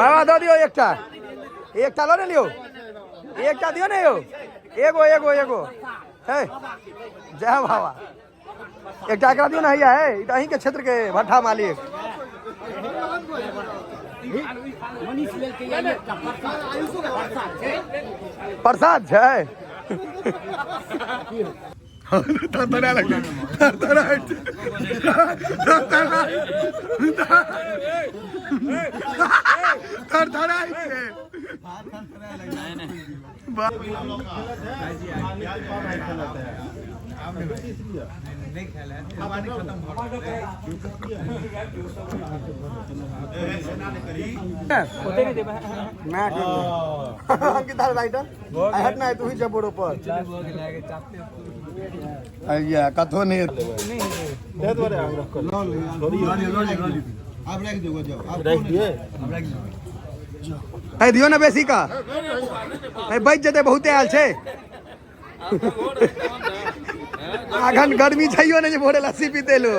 बाबा दो दियो एक लो ने लियो एक दियो ने यो एगो है जय बाबा एक एकरा दियो ना है अहीं के क्षेत्र के भट्ठा मालिक प्रसाद है तू ही जब बोर्ड पर कथो नहीं दियो ना बेसी का बच जते बहुते आयल छे आखन गर्मी चाहिए ना भोरे लस्सी पीते लो।